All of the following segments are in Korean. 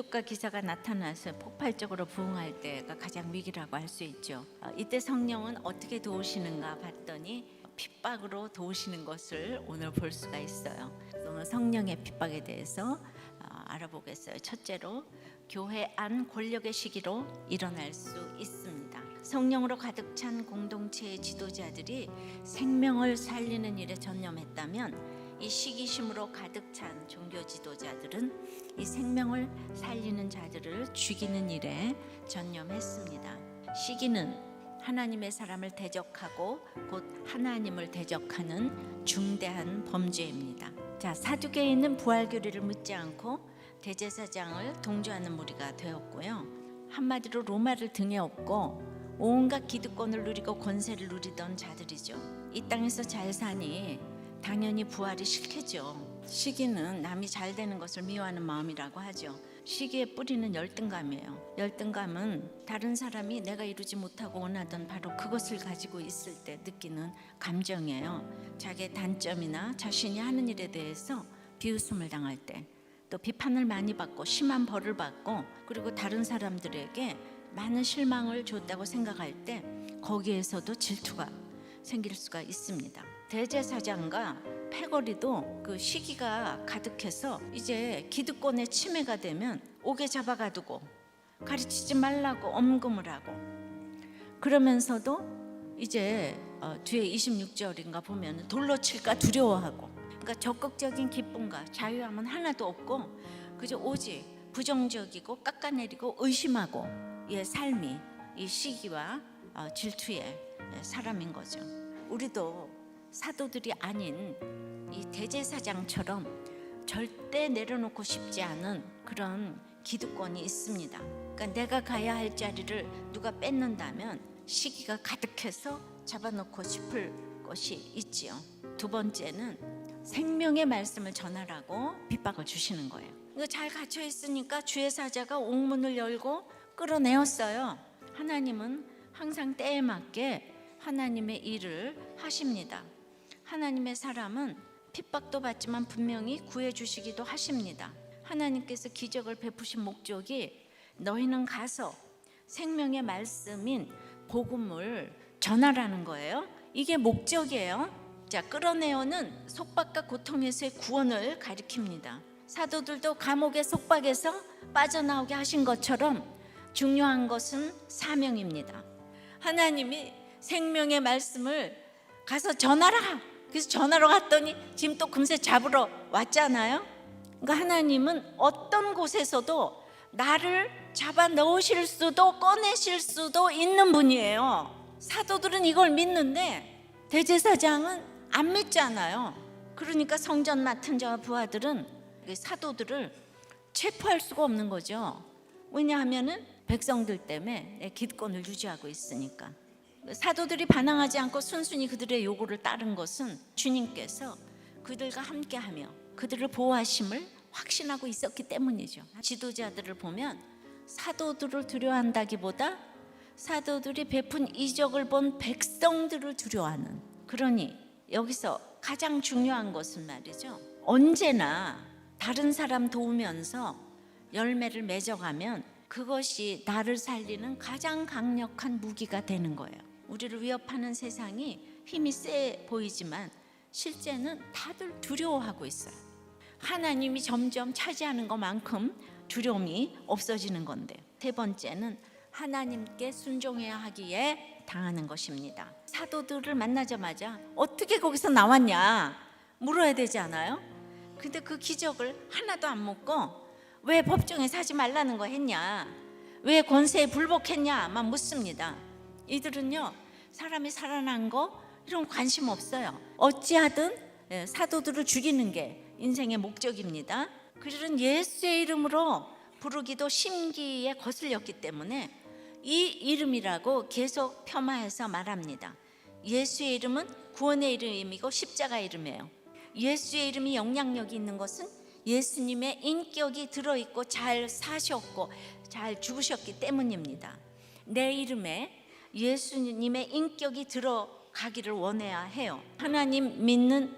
기적과 기사가 나타나서 폭발적으로 부흥할 때가 가장 위기라고 할 수 있죠. 이때 성령은 어떻게 도우시는가 봤더니 핍박으로 도우시는 것을 오늘 볼 수가 있어요. 오늘 성령의 핍박에 대해서 알아보겠어요. 첫째로, 교회 안 권력의 시기로 일어날 수 있습니다. 성령으로 가득 찬 공동체의 지도자들이 생명을 살리는 일에 전념했다면, 이 시기심으로 가득 찬 종교 지도자들은 이 생명을 살리는 자들을 죽이는 일에 전념했습니다. 시기는 하나님의 사람을 대적하고 곧 하나님을 대적하는 중대한 범죄입니다. 자, 사두개인은 부활교리를 묻지 않고 대제사장을 동조하는 무리가 되었고요. 한마디로 로마를 등에 업고 온갖 기득권을 누리고 권세를 누리던 자들이죠. 이 땅에서 잘 사니 당연히 부활이 싫겠죠. 시기는 남이 잘 되는 것을 미워하는 마음이라고 하죠. 시기의 뿌리는 열등감이에요. 열등감은 다른 사람이 내가 이루지 못하고 원하던 바로 그것을 가지고 있을 때 느끼는 감정이에요. 자기의 단점이나 자신이 하는 일에 대해서 비웃음을 당할 때, 또 비판을 많이 받고 심한 벌을 받고, 그리고 다른 사람들에게 많은 실망을 줬다고 생각할 때 거기에서도 질투가 생길 수가 있습니다. 대제사장과 패거리도 그 시기가 가득해서 이제 기득권의 침해가 되면 옥에 잡아가두고 가르치지 말라고 엄금을 하고, 그러면서도 이제 뒤에 26절인가 보면 돌로 칠까 두려워하고, 그러니까 적극적인 기쁨과 자유함은 하나도 없고 그저 오직 부정적이고 깎아내리고 의심하고 의 삶이 이 시기와 질투의 사람인 거죠. 우리도 사도들이 아닌 이 대제사장처럼 절대 내려놓고 싶지 않은 그런 기득권이 있습니다. 그러니까 내가 가야 할 자리를 누가 뺏는다면 시기가 가득해서 잡아놓고 싶을 것이 있지요. 두 번째는 생명의 말씀을 전하라고 핍박을 주시는 거예요. 이거 잘 갇혀 있으니까 주의 사자가 옥문을 열고 끌어내었어요. 하나님은 항상 때에 맞게 하나님의 일을 하십니다. 하나님의 사람은 핍박도 받지만 분명히 구해주시기도 하십니다. 하나님께서 기적을 베푸신 목적이 너희는 가서 생명의 말씀인 복음을 전하라는 거예요. 이게 목적이에요. 자, 끌어내어는 속박과 고통에서의 구원을 가리킵니다. 사도들도 감옥의 속박에서 빠져나오게 하신 것처럼 중요한 것은 사명입니다. 하나님이 생명의 말씀을 가서 전하라. 그래서 전하러 갔더니 지금 또 금세 잡으러 왔잖아요. 그러니까 하나님은 어떤 곳에서도 나를 잡아 넣으실 수도 꺼내실 수도 있는 분이에요. 사도들은 이걸 믿는데 대제사장은 안 믿잖아요. 그러니까 성전 맡은 자와 부하들은 사도들을 체포할 수가 없는 거죠. 왜냐하면은 백성들 때문에 기득권을 유지하고 있으니까. 사도들이 반항하지 않고 순순히 그들의 요구를 따른 것은 주님께서 그들과 함께하며 그들을 보호하심을 확신하고 있었기 때문이죠. 지도자들을 보면 사도들을 두려워한다기보다 사도들이 베푼 이적을 본 백성들을 두려워하는, 그러니 여기서 가장 중요한 것은 말이죠, 언제나 다른 사람 도우면서 열매를 맺어가면 그것이 나를 살리는 가장 강력한 무기가 되는 거예요. 우리를 위협하는 세상이 힘이 세 보이지만 실제는 다들 두려워하고 있어요. 하나님이 점점 차지하는 것만큼 두려움이 없어지는 건데요. 세 번째는 하나님께 순종해야 하기에 당하는 것입니다. 사도들을 만나자마자 어떻게 거기서 나왔냐 물어야 되지 않아요? 근데 그 기적을 하나도 안 묻고 왜 법정에서 하지 말라는 거 했냐, 왜 권세에 불복했냐만 묻습니다. 이들은요, 사람이 살아난 거 이런 관심 없어요. 어찌하든 사도들을 죽이는 게 인생의 목적입니다. 그들은 예수의 이름으로 부르기도 심기에 거슬렸기 때문에 이 이름이라고 계속 폄하해서 말합니다. 예수의 이름은 구원의 이름이고 십자가의 이름이에요. 예수의 이름이 영향력이 있는 것은 예수님의 인격이 들어있고 잘 사셨고 잘 죽으셨기 때문입니다. 내 이름에 예수님의 인격이 들어가기를 원해야 해요. 하나님 믿는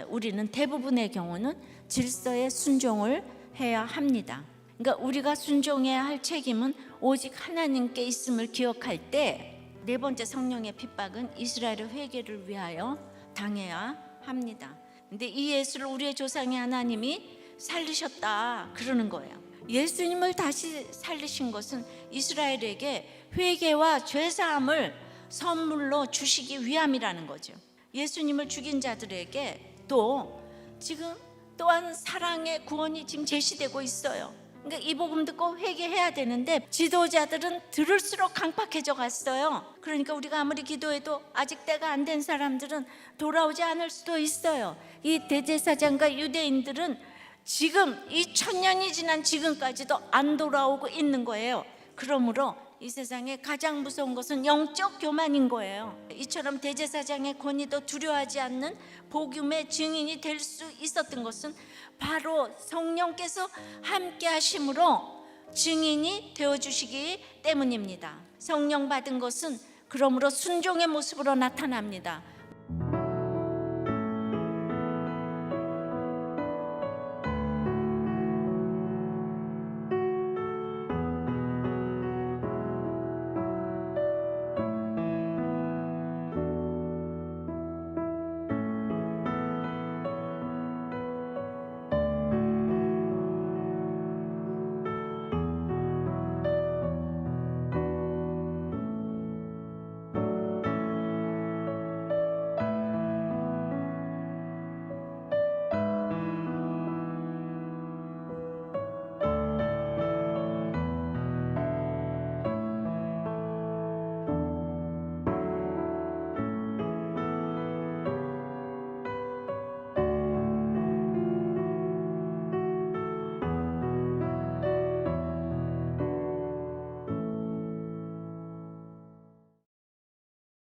우리는 대부분의 경우는 질서에 순종을 해야 합니다. 그러니까 우리가 순종해야 할 책임은 오직 하나님께 있음을 기억할 때, 네 번째 성령의 핍박은 이스라엘의 회개를 위하여 당해야 합니다. 근데 이 예수를 우리의 조상의 하나님이 살리셨다 그러는 거예요. 예수님을 다시 살리신 것은 이스라엘에게 회개와 죄사함을 선물로 주시기 위함이라는 거죠. 예수님을 죽인 자들에게 또 지금 또한 사랑의 구원이 지금 제시되고 있어요. 그러니까 이 복음 듣고 회개해야 되는데 지도자들은 들을수록 강팍해져 갔어요. 그러니까 우리가 아무리 기도해도 아직 때가 안 된 사람들은 돌아오지 않을 수도 있어요. 이 대제사장과 유대인들은 지금 2000년이 지난 지금까지도 안 돌아오고 있는 거예요. 그러므로 이 세상에 가장 무서운 것은 영적 교만인 거예요. 이처럼 대제사장의 권위도 두려워하지 않는 복음의 증인이 될 수 있었던 것은 바로 성령께서 함께 하심으로 증인이 되어주시기 때문입니다. 성령 받은 것은 그러므로 순종의 모습으로 나타납니다.